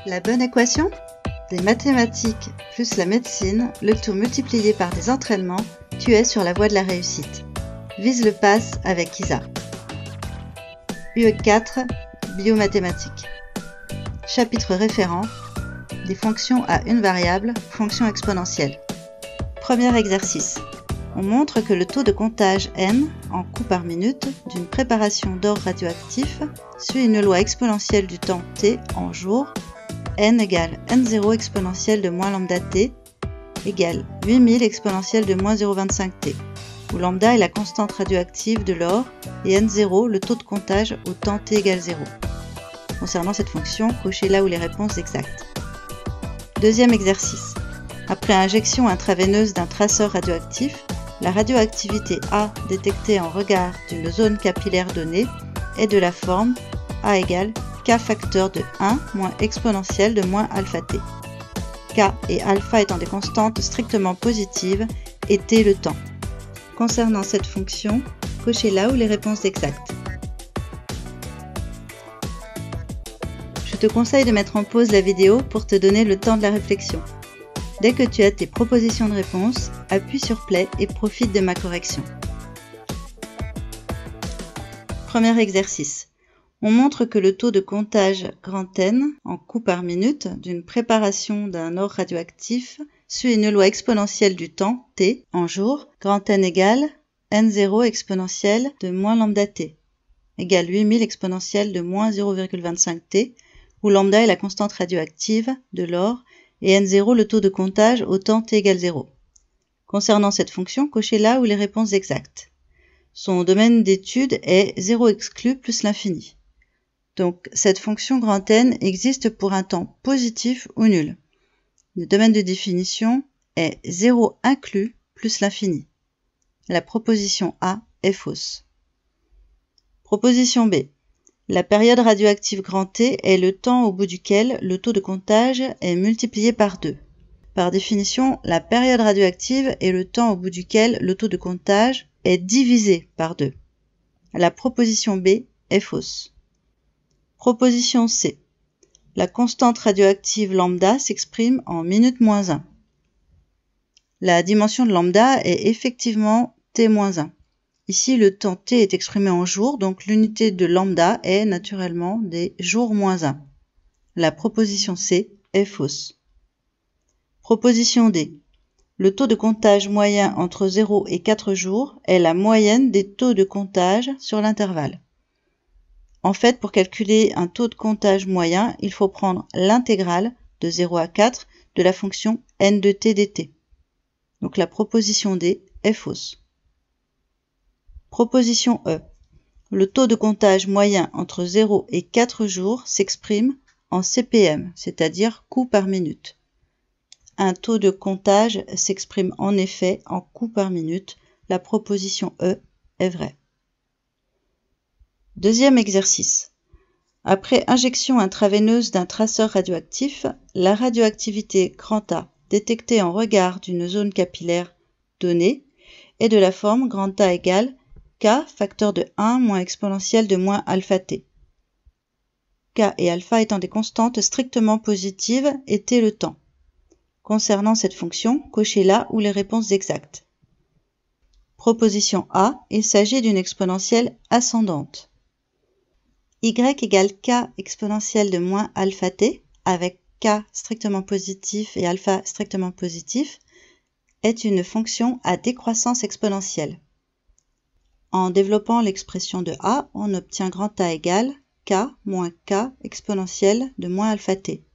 La bonne équation? Des mathématiques plus la médecine, le tout multiplié par des entraînements, tu es sur la voie de la réussite. Vise le pass avec ISA. UE4, biomathématiques. Chapitre référent, des fonctions à une variable, fonction exponentielle. Premier exercice. On montre que le taux de comptage n, en coups par minute, d'une préparation d'or radioactif suit une loi exponentielle du temps t en jours, n égale n0 exponentielle de moins lambda t égale 8000 exponentielle de moins 0,25 t, où lambda est la constante radioactive de l'or et n0 le taux de comptage au temps t égale 0. Concernant cette fonction, cochez là où les réponses exactes. Deuxième exercice. Après injection intraveineuse d'un traceur radioactif, la radioactivité A détectée en regard d'une zone capillaire donnée est de la forme A égale K facteur de 1 moins exponentielle de moins alpha t. K et alpha étant des constantes strictement positives et t le temps. Concernant cette fonction, cochez là où les réponses exactes. Je te conseille de mettre en pause la vidéo pour te donner le temps de la réflexion. Dès que tu as tes propositions de réponse, appuie sur Play et profite de ma correction. Premier exercice. On montre que le taux de comptage grand N, en coups par minute, d'une préparation d'un or radioactif suit une loi exponentielle du temps, t, en jours, grand N égale n0 exponentielle de moins lambda t, égale 8000 exponentielle de moins 0,25 t, où lambda est la constante radioactive de l'or et n0 le taux de comptage au temps t égale 0. Concernant cette fonction, cochez là où les réponses exactes. Son domaine d'étude est 0 exclu plus l'infini. Donc cette fonction grand N existe pour un temps positif ou nul. Le domaine de définition est 0 inclus plus l'infini. La proposition A est fausse. Proposition B. La période radioactive grand T est le temps au bout duquel le taux de comptage est multiplié par 2. Par définition, la période radioactive est le temps au bout duquel le taux de comptage est divisé par 2. La proposition B est fausse. Proposition C. La constante radioactive lambda s'exprime en minute moins 1. La dimension de lambda est effectivement t-1. Ici, le temps t est exprimé en jours, donc l'unité de lambda est naturellement des jours moins 1. La proposition C est fausse. Proposition D. Le taux de comptage moyen entre 0 et 4 jours est la moyenne des taux de comptage sur l'intervalle. En fait, pour calculer un taux de comptage moyen, il faut prendre l'intégrale de 0 à 4 de la fonction n de t dt. Donc la proposition D est fausse. Proposition E. Le taux de comptage moyen entre 0 et 4 jours s'exprime en CPM, c'est-à-dire coups par minute. Un taux de comptage s'exprime en effet en coups par minute. La proposition E est vraie. Deuxième exercice. Après injection intraveineuse d'un traceur radioactif, la radioactivité grand A détectée en regard d'une zone capillaire donnée est de la forme grand A égale K facteur de 1 moins exponentielle de moins alpha t. K et alpha étant des constantes strictement positives et t le temps. Concernant cette fonction, cochez là où les réponses exactes. Proposition A, il s'agit d'une exponentielle ascendante. Y égale K exponentielle de moins alpha t, avec K strictement positif et alpha strictement positif, est une fonction à décroissance exponentielle. En développant l'expression de A, on obtient grand A égale K moins K exponentielle de moins alpha t.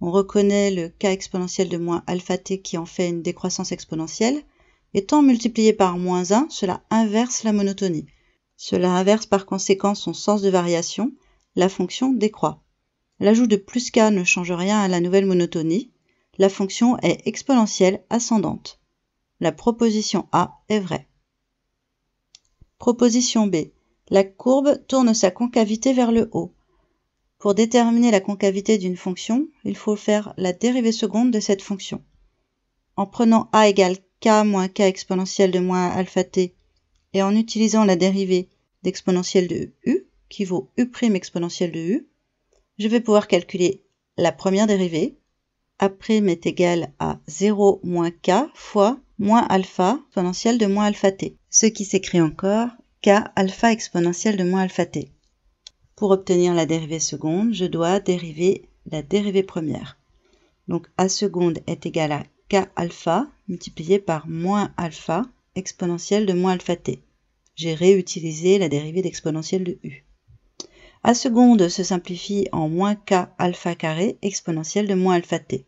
On reconnaît le K exponentielle de moins alpha t qui en fait une décroissance exponentielle. Étant multiplié par moins 1, cela inverse la monotonie. Cela inverse par conséquent son sens de variation. La fonction décroît. L'ajout de plus K ne change rien à la nouvelle monotonie. La fonction est exponentielle ascendante. La proposition A est vraie. Proposition B. La courbe tourne sa concavité vers le haut. Pour déterminer la concavité d'une fonction, il faut faire la dérivée seconde de cette fonction. En prenant A égale K moins K exponentielle de moins alpha t et en utilisant la dérivée d'exponentielle de U, qui vaut U' exponentielle de U, je vais pouvoir calculer la première dérivée. A' est égal à 0 moins k fois moins alpha exponentielle de moins alpha t, ce qui s'écrit encore k alpha exponentielle de moins alpha t. Pour obtenir la dérivée seconde, je dois dériver la dérivée première. Donc a seconde est égal à k alpha multiplié par moins alpha exponentielle de moins alpha t. J'ai réutilisé la dérivée d'exponentielle de u. A seconde se simplifie en moins k alpha carré exponentielle de moins alpha t.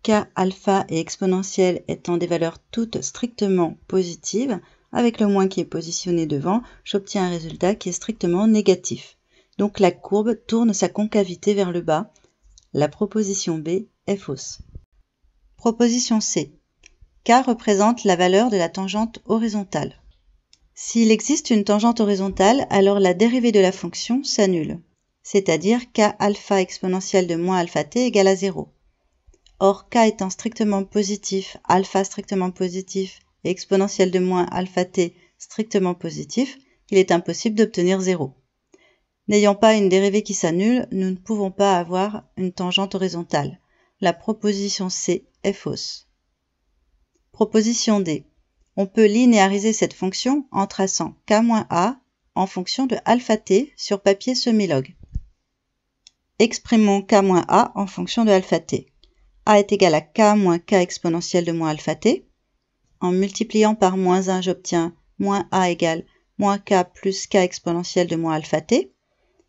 K alpha et exponentielle étant des valeurs toutes strictement positives, avec le moins qui est positionné devant, j'obtiens un résultat qui est strictement négatif. Donc la courbe tourne sa concavité vers le bas. La proposition B est fausse. Proposition C. K représente la valeur de la tangente horizontale. S'il existe une tangente horizontale, alors la dérivée de la fonction s'annule, c'est-à-dire k alpha exponentielle de moins alpha t égale à 0. Or, k étant strictement positif, alpha strictement positif et exponentielle de moins alpha t strictement positif, il est impossible d'obtenir 0. N'ayant pas une dérivée qui s'annule, nous ne pouvons pas avoir une tangente horizontale. La proposition C est fausse. Proposition D. On peut linéariser cette fonction en traçant k-a en fonction de alpha t sur papier semi-log. Exprimons k-a en fonction de alpha t. A est égal à k moins k exponentielle de moins alpha t. En multipliant par moins 1, j'obtiens moins a égale moins k plus k exponentielle de moins alpha t.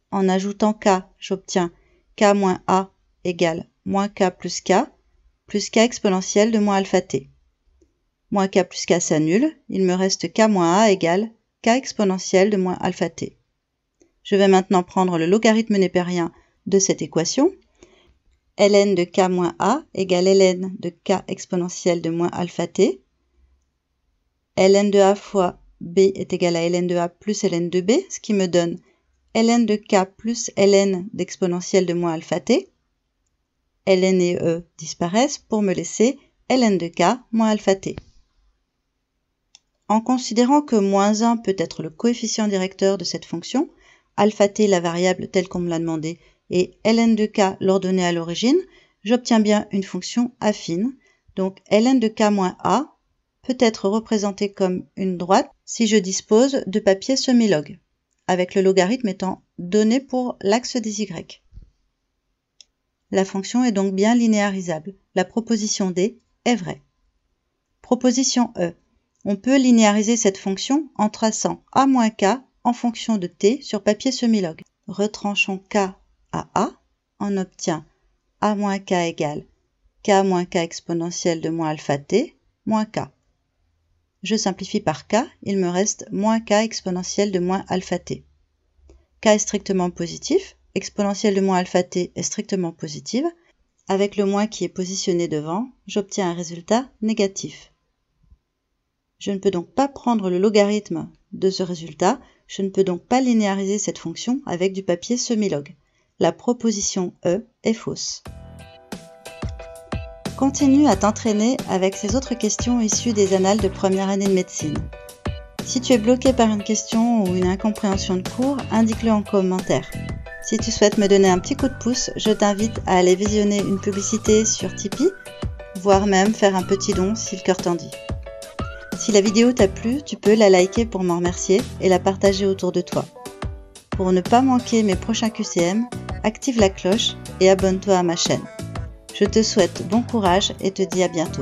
En ajoutant k, j'obtiens k moins a égale moins k plus k exponentielle de moins alpha t. Moins k plus k s'annule, il me reste k moins a égale k exponentielle de moins alpha t. Je vais maintenant prendre le logarithme népérien de cette équation. Ln de k moins a égale ln de k exponentielle de moins alpha t. Ln de a fois b est égal à ln de a plus ln de b, ce qui me donne ln de k plus ln d'exponentielle de moins alpha t. Ln et e disparaissent pour me laisser ln de k moins alpha t. En considérant que moins 1 peut être le coefficient directeur de cette fonction, alpha t la variable telle qu'on me l'a demandé et ln de k l'ordonnée à l'origine, j'obtiens bien une fonction affine. Donc ln de k moins a peut être représentée comme une droite si je dispose de papier semi-log, avec le logarithme étant donné pour l'axe des y. La fonction est donc bien linéarisable. La proposition D est vraie. Proposition E. On peut linéariser cette fonction en traçant a moins k en fonction de t sur papier semi-log. Retranchons k à a, on obtient a moins k égale k moins k exponentielle de moins alpha t moins k. Je simplifie par k, il me reste moins k exponentielle de moins alpha t. K est strictement positif, exponentielle de moins alpha t est strictement positive. Avec le moins qui est positionné devant, j'obtiens un résultat négatif. Je ne peux donc pas prendre le logarithme de ce résultat, je ne peux donc pas linéariser cette fonction avec du papier semi-log. La proposition E est fausse. Continue à t'entraîner avec ces autres questions issues des annales de première année de médecine. Si tu es bloqué par une question ou une incompréhension de cours, indique-le en commentaire. Si tu souhaites me donner un petit coup de pouce, je t'invite à aller visionner une publicité sur Tipeee, voire même faire un petit don si le cœur t'en dit. Si la vidéo t'a plu, tu peux la liker pour m'en remercier et la partager autour de toi. Pour ne pas manquer mes prochains QCM, active la cloche et abonne-toi à ma chaîne. Je te souhaite bon courage et te dis à bientôt.